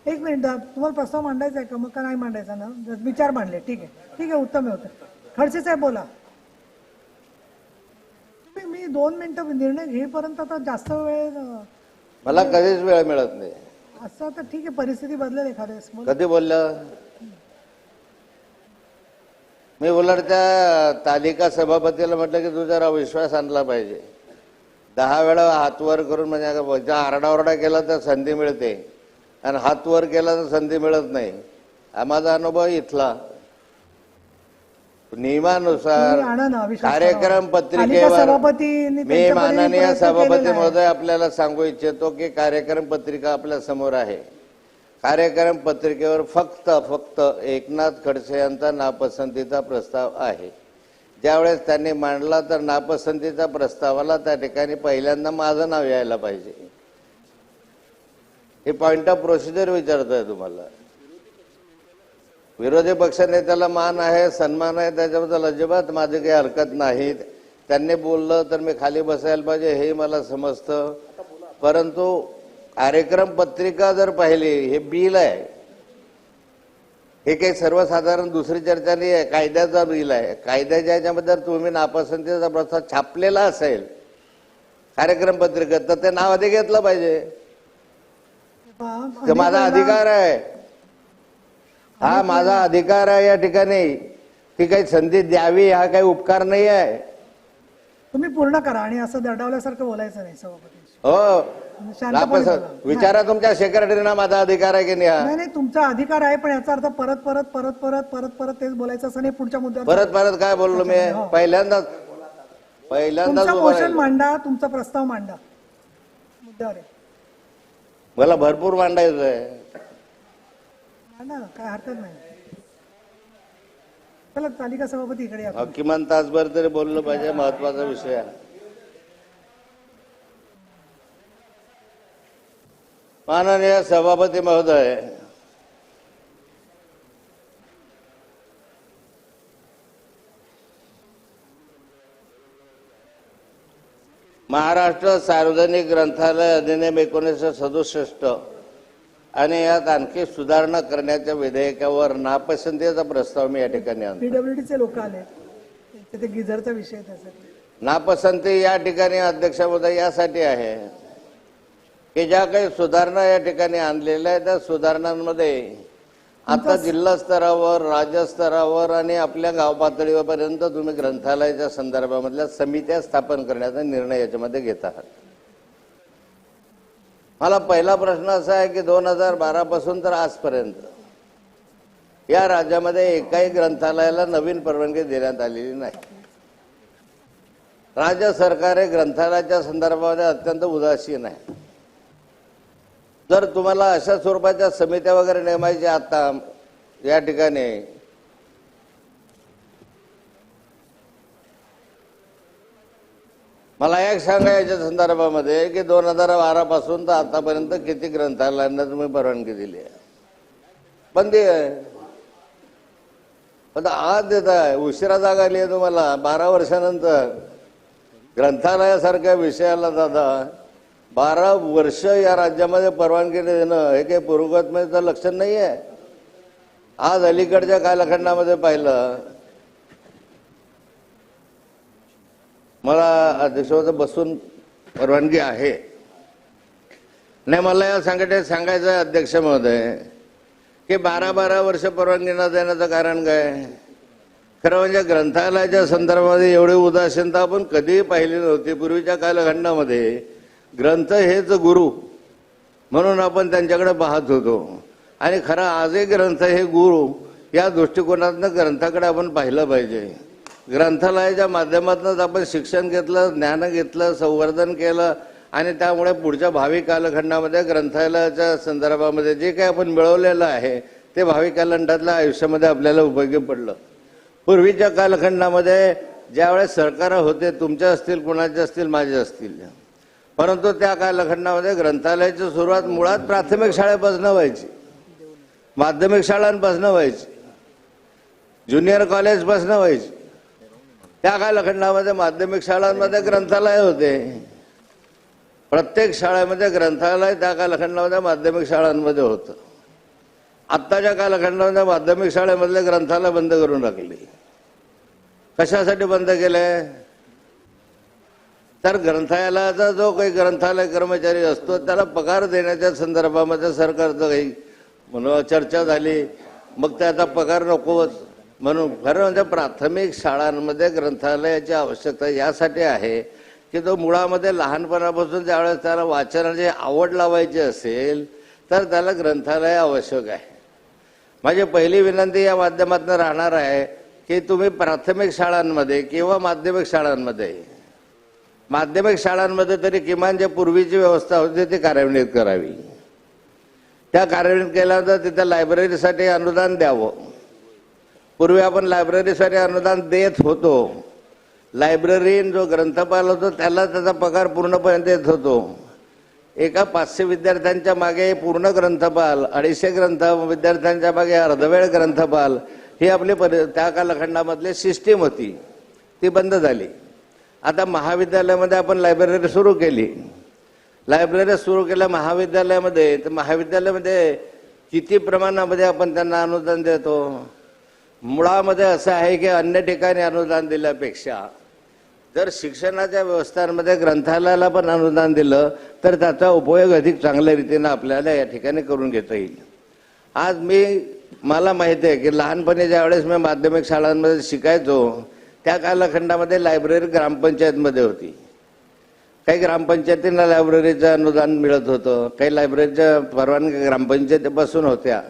एक मिनिट, तुम्हाला प्रस्ताव मांडायचा आहे का मग का नाही मांडायचा ना? विचार मांडले, ठीक आहे, उत्तम आहे. खडसे साहेब बोला. मी 2 मिनिटं निर्णय घेईपर्यंत आता जास्त वेळ मला कधीच वेळ मिळत नाही. असं तर ठीक आहे, परिस्थिती बदलेल एखाद्यास. कधी बोललं मी? उलट त्या तालिका सभापतीला म्हटलं की तू जरा विश्वास आणला पाहिजे. 10 वेळा हात वर करून म्हणजे आरडाओरडा केला तर संधी मिळते आणि हात वर केला तर संधी मिळत नाही. हा माझा अनुभव इथला. नियमानुसार कार्यक्रम पत्रिकेवर मी माननीय सभापती महोदय आपल्याला सांगू इच्छितो की कार्यक्रम पत्रिका आपल्या समोर आहे. कार्यक्रम पत्रिकेवर फक्त एकनाथ खडसे यांचा नापसंतीचा प्रस्ताव आहे. ज्यावेळेस त्यांनी मांडला तर नापसंतीच्या प्रस्तावाला त्या ठिकाणी पहिल्यांदा माझं नाव यायला पाहिजे. हे पॉइंट ऑफ प्रोसिजर विचारतोय तुम्हाला. विरोधी पक्षनेत्याला मान आहे, सन्मान आहे, त्याच्याबद्दल अजिबात माझी काही हरकत नाही. त्यांनी बोललं तर मी खाली बसायला पाहिजे हे मला समजतं. परंतु कार्यक्रम पत्रिका जर पाहिली, हे बिल आहे, हे काही सर्वसाधारण दुसरी चर्चा नाही आहे, कायद्याचा बिल आहे. कायद्याच्या याच्यामध्ये तुम्ही नापसंतीचा प्रस्ताव छापलेला असेल कार्यक्रम पत्रिकेत तर ते नाव आधी घेतलं पाहिजे. ते माझा अधिकार आहे, हा माझा अधिकार आहे. या ठिकाणी ती काही संधी द्यावी हा काही उपकार नाही आहे. तुम्ही पूर्ण करा आणि असं दरडावल्यासारखं बोलायचं नाही सभापती. हो, विचारा तुमच्या सेक्रेटरीना माझा अधिकार आहे की नाही. नाही, तुमचा अधिकार आहे, पण याचा अर्थ परत परत परत परत परत परत तेच बोलायचं असं नाही. पुढच्या मुद्द्यावर परत काय बोललो मी? पहिल्यांदाच मोशन मांडा, तुमचा प्रस्ताव मांडा, मुद्द्यावर आहे. मला भरपूर मांडायचं आहे, काय हरकत नाही. चला तालिका सभापती इकडे या. किमान तासभर तरी बोललं पाहिजे, महत्वाचा विषय आहे. माननीय सभापती महोदय, महाराष्ट्र सार्वजनिक ग्रंथालय अधिनियम 1967 आणि यात आणखी सुधारणा करण्याच्या विधेयकावर नापसंतीचा प्रस्ताव मी या ठिकाणी आणतो. पीडब्ल्यूडीचे लोक आले, ते गिझरचा विषय त्यासाठी. नापसंती या ठिकाणी अध्यक्ष महोदय यासाठी आहे की ज्या काही सुधारणा या ठिकाणी आणलेल्या आहेत त्या सुधारणांमध्ये आता जिल्हा स्तरावर, राज्य स्तरावर आणि आपल्या गाव पातळीपर्यंत तुम्ही ग्रंथालयाच्या संदर्भामधल्या समित्या स्थापन करण्याचा निर्णय याच्यामध्ये घेत आहात. मला पहिला प्रश्न असा आहे की 2012 पासून तर आजपर्यंत या राज्यामध्ये एकाही ग्रंथालयाला नवीन परवानगी देण्यात आलेली नाही. राज्य सरकार हे ग्रंथालयाच्या संदर्भामध्ये अत्यंत उदासीन आहे. जर तुम्हाला अशा स्वरूपाच्या समित्या वगैरे नेमायच्या आता या ठिकाणी मला एक सांगायच्या संदर्भामध्ये की 2012 पासून तर आतापर्यंत किती ग्रंथालयांना तुम्ही परवानगी दिली आहे? बंदी आहे. पण आज देत आहे, उशिरा जाग आली आहे तुम्हाला 12 वर्षानंतर. ग्रंथालयासारख्या विषयाला दादा 12 वर्ष या राज्यामध्ये परवानगी देणं हे काही पुरोगतीचं लक्षण नाही आहे. आज अलीकडच्या कालखंडामध्ये पाहिलं, मला अध्यक्ष बसून परवानगी आहे नाही. मला या सांगायचं आहे अध्यक्ष महोदय की 12 वर्ष परवानगी न देण्याचं कारण काय? खरं म्हणजे ग्रंथालयाच्या संदर्भामध्ये एवढी उदासीनता आपण कधीही पाहिली नव्हती. पूर्वीच्या कालखंडामध्ये ग्रंथ हेच गुरु म्हणून आपण त्यांच्याकडे पाहत होतो आणि खरं आजही ग्रंथ हे गुरु या दृष्टिकोनातून ग्रंथाकडे आपण पाहिलं पाहिजे. ग्रंथालयाच्या माध्यमातूनच आपण शिक्षण घेतलं, ज्ञान घेतलं, संवर्धन केलं आणि त्यामुळे पुढच्या भावी कालखंडामध्ये ग्रंथालयाच्या संदर्भामध्ये जे काही आपण मिळवलेलं आहे ते भावी कालखंडातल्या आयुष्यामध्ये आपल्याला उपयोगी पडलं. पूर्वीच्या कालखंडामध्ये ज्यावेळेस सरकार होते, तुमच्या असतील, कुणाचे असतील, माझे असतील, परंतु त्या कालखंडामध्ये ग्रंथालयाची सुरुवात मुळात प्राथमिक शाळेपासून व्हायची, माध्यमिक शाळांपासून व्हायची, ज्युनियर कॉलेजपासून व्हायची. त्या कालखंडामध्ये माध्यमिक शाळांमध्ये ग्रंथालय होते. प्रत्येक शाळेमध्ये ग्रंथालय त्या कालखंडामध्ये माध्यमिक शाळांमध्ये होतं. आत्ताच्या कालखंडामध्ये माध्यमिक शाळेमधले ग्रंथालय बंद करून टाकले. कशासाठी बंद केले? तर ग्रंथालयाचा जो काही ग्रंथालय कर्मचारी असतो त्याला पगार देण्याच्या संदर्भामध्ये सरकारचं काही म्हणून चर्चा झाली. मग त्याचा पगार नकोच म्हणून खरं म्हणजे प्राथमिक शाळांमध्ये ग्रंथालयाची आवश्यकता यासाठी आहे की तो मुळामध्ये लहानपणापासून ज्यावेळेस त्याला वाचनाची आवड लावायची असेल तर त्याला ग्रंथालय आवश्यक आहे. माझी पहिली विनंती या माध्यमातून राहणार आहे की तुम्ही प्राथमिक शाळांमध्ये किंवा माध्यमिक शाळांमध्ये तरी किमान जे पूर्वीची व्यवस्था होती ती कार्यान्वित करावी. त्या कार्यान्वित केल्यानंतर तिथे लायब्ररीसाठी अनुदान द्यावं. पूर्वी आपण लायब्ररीसाठी अनुदान देत होतो. लायब्ररीन जो ग्रंथपाल होतो त्याला त्याचा पगार पूर्णपणे देत होतो. एका 500 विद्यार्थ्यांच्या मागे पूर्ण ग्रंथपाल, 250 विद्यार्थ्यांच्या मागे अर्धवेळ ग्रंथपाल ही आपली त्या कालखंडामधली सिस्टीम होती. ती बंद झाली. आता महाविद्यालयामध्ये आपण लायब्ररी सुरू केली. लायब्ररी सुरू केल्या महाविद्यालयामध्ये, तर महाविद्यालयामध्ये किती प्रमाणामध्ये आपण त्यांना अनुदान देतो? मुळामध्ये असं आहे की अन्य ठिकाणी अनुदान दिल्यापेक्षा जर शिक्षणाच्या व्यवस्थांमध्ये ग्रंथालयाला पण अनुदान दिलं तर त्याचा उपयोग अधिक चांगल्या रीतीनं आपल्याला या ठिकाणी करून घेता येईल. आज मला माहिती आहे की लहानपणी ज्यावेळेस मी माध्यमिक शाळांमध्ये शिकायचो त्या कालखंडामध्ये लायब्ररी ग्रामपंचायतमध्ये होती. काही ग्रामपंचायतींना लायब्ररीचं अनुदान मिळत होतं, काही लायब्ररीच्या परवानगी ग्रामपंचायतीपासून होत्या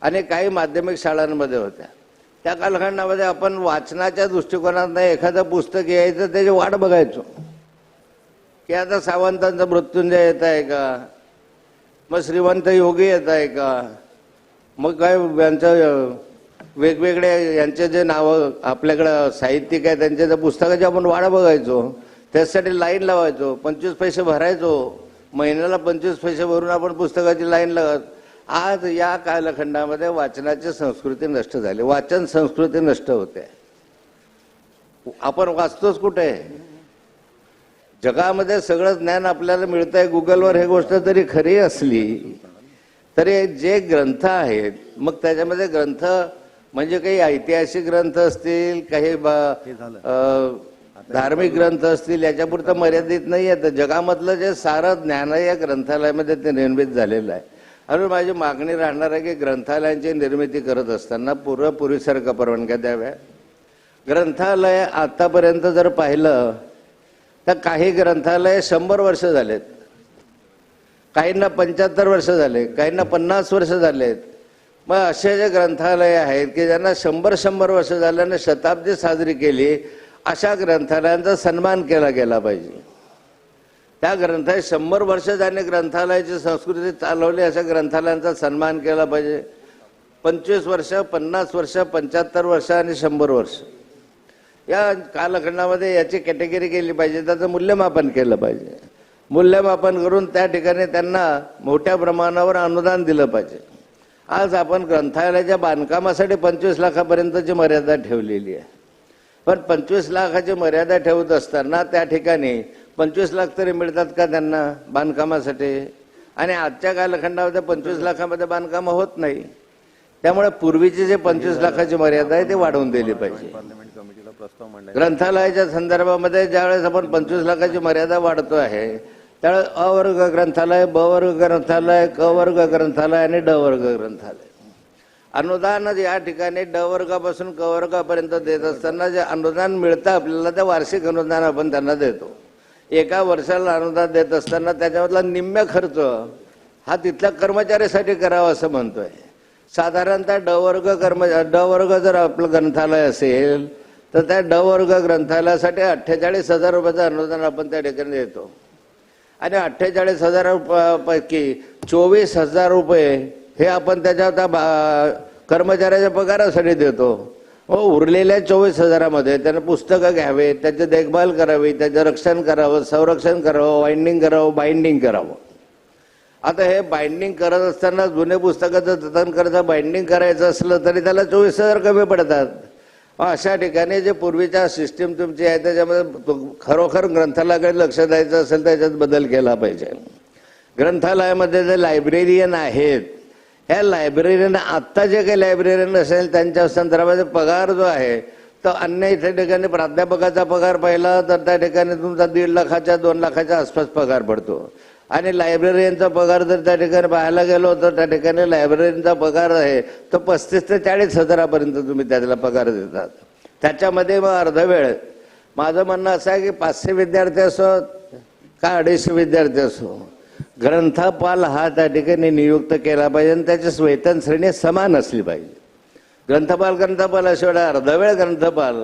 आणि काही माध्यमिक शाळांमध्ये होत्या. त्या कालखंडामध्ये आपण वाचनाच्या दृष्टिकोनातनं एखादं पुस्तक यायचं त्याची वाट बघायचो की आता सावंतांचा मृत्युंजय येत आहे का, मग श्रीमंत योगी येत आहे का, मग काय यांचं वेगवेगळे यांचे जे नावं आपल्याकडं साहित्यिक आहे त्यांच्या त्या पुस्तकाची आपण वाट बघायचो. त्यासाठी लाईन लावायचो, 25 पैसे भरायचो, महिन्याला 25 पैसे भरून आपण पुस्तकाची लाईन लावत. आज या कालखंडामध्ये वाचनाची संस्कृती नष्ट झाली. वाचन संस्कृती नष्ट होते. आपण वाचतोच कुठे? जगामध्ये सगळं ज्ञान आपल्याला मिळतंय गुगलवर. हे गोष्ट जरी खरी असली तरी जे ग्रंथ आहेत मग त्याच्यामध्ये ग्रंथ म्हणजे काही ऐतिहासिक ग्रंथ असतील, काही धार्मिक ग्रंथ असतील, याच्यापुरतं मर्यादित नाही आहे. तर जगामधलं जे सारं ज्ञान या ग्रंथालयामध्ये ते निर्मित झालेलं आहे. आणि माझी मागणी राहणार आहे की ग्रंथालयांची निर्मिती करत असताना पूर्वीसारख्या परवानग्या द्याव्या. ग्रंथालय आतापर्यंत जर पाहिलं तर काही ग्रंथालय 100 वर्ष झालेत, काहींना 75 वर्ष झाले, काहींना 50 वर्ष झालेत. मग असे जे ग्रंथालय आहेत की ज्यांना 100 वर्ष झाल्याने शताब्दी साजरी केली, अशा ग्रंथालयांचा सन्मान केला गेला पाहिजे. त्या ग्रंथालय 100 वर्ष ज्यांनी ग्रंथालयाची संस्कृती चालवली अशा ग्रंथालयांचा सन्मान केला पाहिजे. 25 वर्ष, 50 वर्ष, 75 वर्ष आणि 100 वर्ष या कालखंडामध्ये याची कॅटेगरी केली पाहिजे. त्याचं मूल्यमापन केलं पाहिजे. मूल्यमापन करून त्या ठिकाणी त्यांना मोठ्या प्रमाणावर अनुदान दिलं पाहिजे. आज आपण ग्रंथालयाच्या बांधकामासाठी 25 लाखापर्यंतची मर्यादा ठेवलेली आहे. पण 25 लाखाची मर्यादा ठेवत असताना त्या ठिकाणी 25 लाख तरी मिळतात का त्यांना बांधकामासाठी? आणि आजच्या कालखंडामध्ये 25 लाखामध्ये बांधकामं होत नाही. त्यामुळे पूर्वीची जे 25 लाखाची मर्यादा आहे ती वाढवून दिली पाहिजे. ग्रंथालयाच्या संदर्भामध्ये ज्यावेळेस आपण 25 लाखाची मर्यादा वाढतो आहे त्यावेळेस अ वर्ग ग्रंथालय, ब वर्ग ग्रंथालय, क वर्ग ग्रंथालय आणि ड वर्ग ग्रंथालय अनुदान या ठिकाणी ड वर्गापासून क वर्गापर्यंत देत असताना जे अनुदान मिळतं आपल्याला ते वार्षिक अनुदान आपण त्यांना देतो. एका वर्षाला अनुदान देत असताना त्याच्यामधला निम्म्या खर्च हा तिथल्या कर्मचाऱ्यासाठी करावा असं म्हणतोय. साधारणतः ड वर्ग जर आपलं ग्रंथालय असेल तर त्या ड वर्ग ग्रंथालयासाठी 48,000 रुपयाचं अनुदान आपण त्या ठिकाणी देतो. आणि 48,000 पैकी 24,000 रुपये हे आपण त्याच्या कर्मचाऱ्याच्या पगारासाठी देतो. उरलेल्या 24,000मध्ये त्यानं पुस्तकं घ्यावेत, त्याची देखभाल करावी, त्याचं रक्षण करावं, संरक्षण करावं, वाइंडिंग करावं, बाइंडिंग करावं. आता हे बाइंडिंग करत असताना जुने पुस्तकाचं जतन करायचं, बाइंडिंग करायचं असलं तरी त्याला 24,000 कमी पडतात. अशा ठिकाणी जे पूर्वीच्या सिस्टीम तुमची आहे त्याच्यामध्ये खरोखर ग्रंथालयाकडे लक्ष द्यायचं असेल त्याच्यात बदल केला पाहिजे. ग्रंथालयामध्ये जे लायब्रेरियन आहेत ह्या लायब्ररीनं आत्ता जे काही लायब्ररीन असेल त्यांच्या संदर्भात पगार जो आहे तर अन्य इथे ठिकाणी प्राध्यापकाचा पगार पाहिला तर त्या ठिकाणी तुमचा 1.5 लाखाच्या 2 लाखाच्या आसपास पगार पडतो आणि लायब्ररीचा पगार जर त्या ठिकाणी पाहायला गेलो तर त्या ठिकाणी लायब्ररीचा पगार आहे तो 35 ते 40 हजारापर्यंत तुम्ही त्याला पगार देतात. त्याच्यामध्ये मग अर्धवेळ माझं म्हणणं असं आहे की 500 विद्यार्थी असो का 250 विद्यार्थी असो ग्रंथपाल हा त्या ठिकाणी नियुक्त केला पाहिजे आणि त्याची वेतन श्रेणी समान असली पाहिजे. ग्रंथपाल अशा अर्धवेळ ग्रंथपाल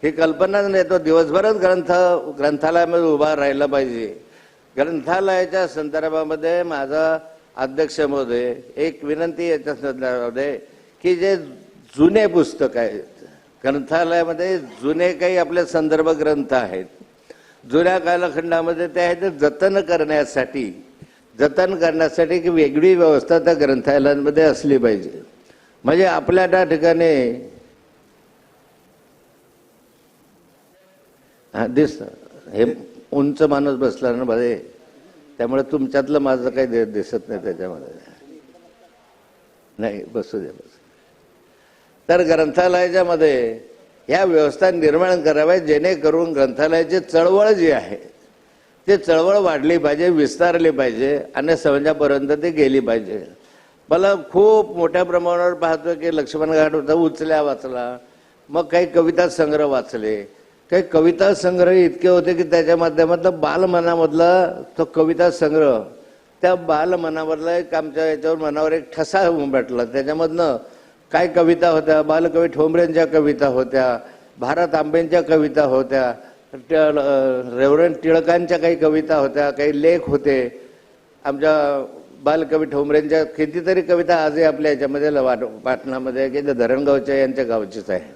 ही कल्पनाच नाही. तो दिवसभरच ग्रंथालयामध्ये उभा राहिला पाहिजे. ग्रंथालयाच्या संदर्भामध्ये माझा अध्यक्ष महोदय एक विनंती याच्या संदर्भामध्ये की जे जुने पुस्तक आहेत ग्रंथालयामध्ये जुने काही आपले संदर्भ ग्रंथ आहेत जुन्या कालखंडामध्ये ते आहे ते जतन करण्यासाठी की वेगळी व्यवस्था त्या ग्रंथालयांमध्ये असली पाहिजे. म्हणजे आपल्या त्या ठिकाणी दिसतं हे उंच माणूस बसला ना मध्ये त्यामुळे तुमच्यातलं माझं काही दिसत नाही त्याच्यामध्ये नाही बसू दे बस. तर ग्रंथालयाच्या मध्ये या व्यवस्था निर्माण कराव्या जेणेकरून ग्रंथालयाची चळवळ जी आहे ते चळवळ वाढली पाहिजे विस्तारली पाहिजे आणि समाजापर्यंत ती गेली पाहिजे. मला खूप मोठ्या प्रमाणावर पाहतो की लक्ष्मण घाट होता उचल्या वाचला मग काही कविता संग्रह वाचले काही कविता संग्रह इतके होते की त्याच्या माध्यमातून बालमनामधला तो कविता संग्रह त्या बालमनामधला एक आमच्या याच्यावर मनावर एक ठसा उमटला. त्याच्यामधनं काय कविता होत्या बालकवी ठोंबरेंच्या कविता होत्या भारत आंबेंच्या कविता होत्या रेव्हरंड टिळकांच्या काही कविता होत्या काही लेख होते आमच्या बालकवी ठोंबरेंच्या कितीतरी कविता आजही आपल्या याच्यामध्ये पाटणामध्ये की धरणगावच्या यांच्या गावचीच आहे.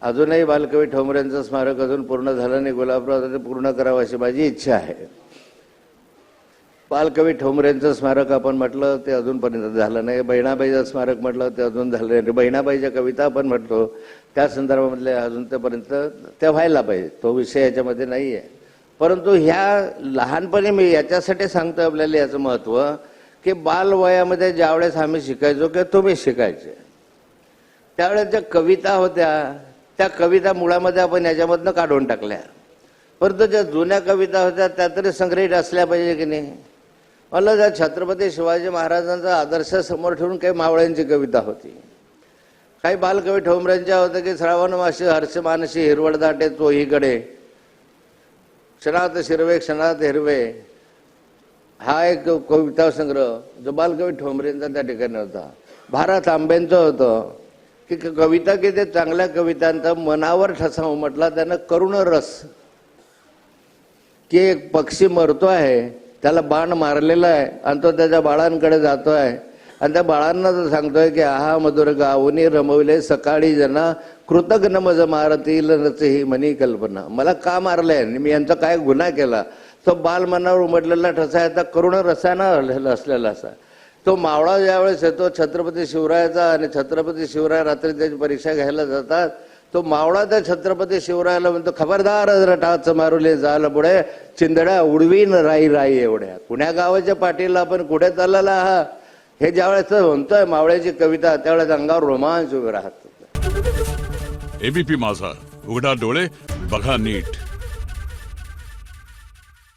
अजूनही बालकवी ठोंबरेंचं स्मारक अजून पूर्ण झालं नाही. गुलाबराव ते पूर्ण करावं अशी माझी इच्छा आहे. बालकवी ठोंबरेंचं स्मारक आपण म्हटलं ते अजूनपर्यंत झालं नाही. बहिणाबाईचं स्मारक म्हटलं ते अजून झालं नाही. बहिणाबाईच्या कविता आपण म्हटलो त्या संदर्भामधले अजून तेपर्यंत ते व्हायला पाहिजे. तो विषय याच्यामध्ये नाही आहे. परंतु ह्या लहानपणी मी याच्यासाठी सांगतो आपल्याला याचं महत्त्व की बालवयामध्ये ज्यावेळेस आम्ही शिकायचो किंवा तुम्ही शिकायचे त्यावेळेस ज्या कविता होत्या त्या कविता मुळामध्ये आपण याच्यामधनं काढून टाकल्या. परंतु ज्या जुन्या कविता होत्या त्या तरी संग्रहित असल्या पाहिजे की नाही. मला ज्या छत्रपती शिवाजी महाराजांचा आदर्श समोर ठेवून काही मावळ्यांची कविता होती काही बालकवी ठोंबऱ्यांच्या होत्या की श्रावण मासी हर्ष मानसी हिरवळ दाटे चोहीकडे क्षणात शिरवे क्षणात हिरवे हा एक कविता संग्रह जो बालकवी ठोंबरेंचा त्या ठिकाणी होता. भारत आंबेंचं होतं की कविता किती चांगल्या कवितांचा मनावर ठसा उमटला. त्यानं करुण रस की एक पक्षी मरतो आहे त्याला बाण मारलेला आहे आणि तो त्याच्या बाळांकडे जातोय आणि त्या बाळांना तर सांगतोय की आहा मधुर गावनी रमविले सकाळी जना कृतज्ञ मज मारतील ही मनी कल्पना. मला का मारलंय मी यांचा काय गुन्हा केला. तो बाल मनावर उमटलेला ठसा आहे करुण रसायनं असलेला असा. तो मावळा ज्यावेळेस येतो छत्रपती शिवरायाचा आणि छत्रपती शिवराय रात्री त्याची परीक्षा घ्यायला जातात तो मावळा त्या छत्रपती शिवरायाला म्हणतो खबरदार जरा टाच मारुले जाल पुढे चिंदड्या उडवीन राई राई एवढ्या. कुण्या गावाच्या पाठीला आपण कुठे चाललेला आहात हे ज्यावेळेस म्हणतोय मावळ्याची कविता त्यावेळेस अंगावर रोमांच उभे राहतो. एबीपी माझा उघडा डोळे बघा नीट.